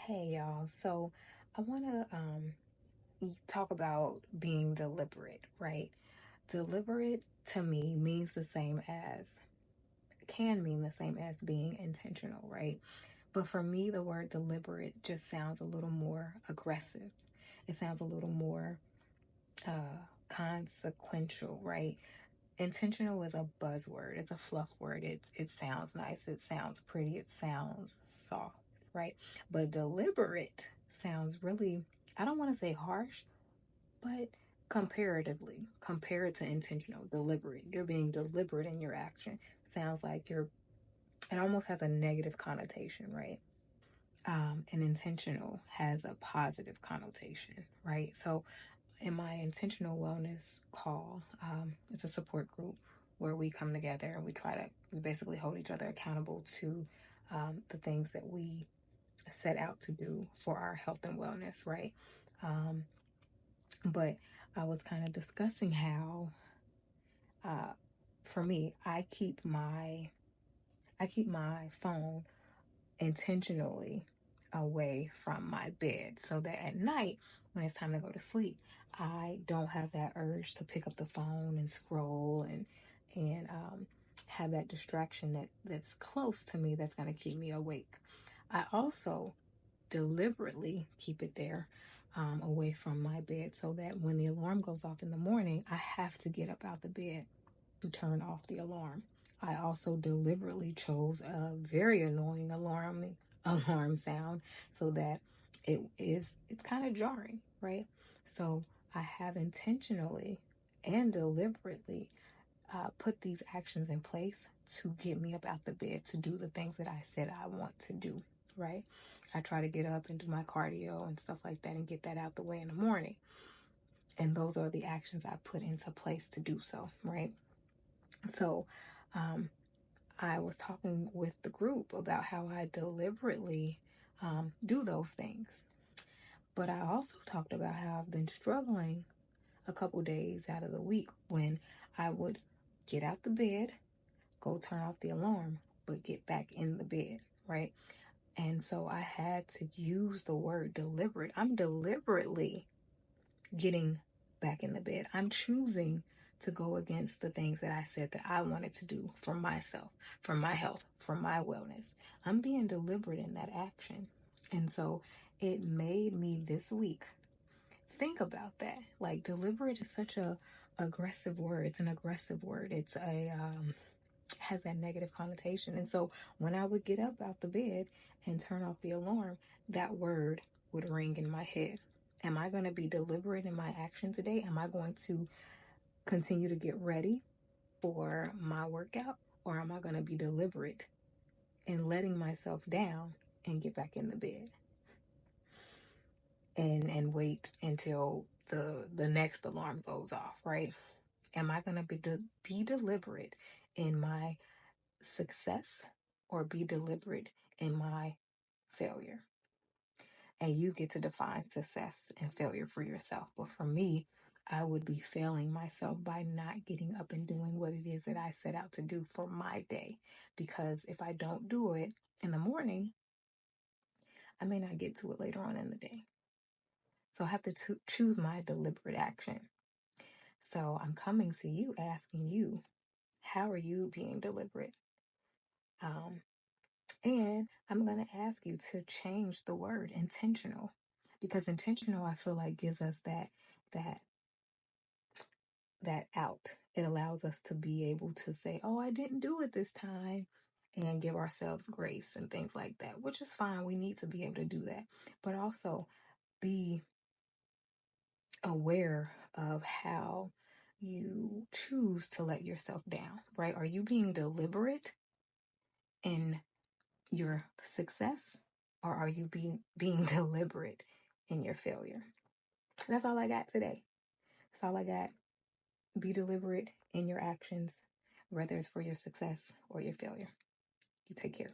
Hey y'all, so I want to talk about being deliberate, right? Deliberate to me means the same as, can mean the same as being intentional, right? But for me, the word deliberate just sounds a little more aggressive. It sounds a little more consequential, right? Intentional is a buzzword, it's a fluff word. It sounds nice, it sounds pretty, it sounds soft, right? But deliberate sounds really, I don't want to say harsh, but comparatively, compared to intentional, deliberate. You're being deliberate in your action. Sounds like it almost has a negative connotation, right? And intentional has a positive connotation, right? So in my intentional wellness call, it's a support group where we come together and we basically hold each other accountable to the things that we set out to do for our health and wellness, right? Um, but I was kind of discussing how, for me, I keep my phone intentionally away from my bed so that at night when it's time to go to sleep I don't have that urge to pick up the phone and scroll and have that distraction that's close to me that's going to keep me awake. I also deliberately keep it there, away from my bed so that when the alarm goes off in the morning I have to get up out the bed to turn off the alarm. I also deliberately chose a very annoying alarm sound so that it's kind of jarring, right? So I have intentionally and deliberately put these actions in place to get me up out the bed to do the things that I said I want to do, right? I try to get up and do my cardio and stuff like that and get that out the way in the morning. And those are the actions I put into place to do so, right? So, um, I was talking with the group about how I deliberately do those things. But I also talked about how I've been struggling a couple days out of the week when I would get out the bed, go turn off the alarm, but get back in the bed, right? And so I had to use the word deliberate. I'm deliberately getting back in the bed. I'm choosing to go against the things that I said that I wanted to do for myself, for my health, for my wellness. I'm being deliberate in that action. And so it made me this week think about that. Like, deliberate is such a aggressive word. It's an aggressive word. Has that negative connotation. And so when I would get up out the bed and turn off the alarm, that word would ring in my head. Am I going to be deliberate in my action today? Am I going to continue to get ready for my workout? Or am I going to be deliberate in letting myself down and get back in the bed and wait until the next alarm goes off, right? Am I going to be deliberate in my success or be deliberate in my failure? And you get to define success and failure for yourself. But for me, I would be failing myself by not getting up and doing what it is that I set out to do for my day. Because if I don't do it in the morning, I may not get to it later on in the day. So I have to choose my deliberate action. So I'm coming to you asking you, how are you being deliberate? And I'm going to ask you to change the word intentional, because intentional, I feel like, gives us that out. It allows us to be able to say, "Oh, I didn't do it this time," and give ourselves grace and things like that, which is fine. We need to be able to do that, but also be aware of how you choose to let yourself down, right? Are you being deliberate in your success, or are you being deliberate in your failure? That's all I got today. That's all I got. Be deliberate in your actions, whether it's for your success or your failure. You take care.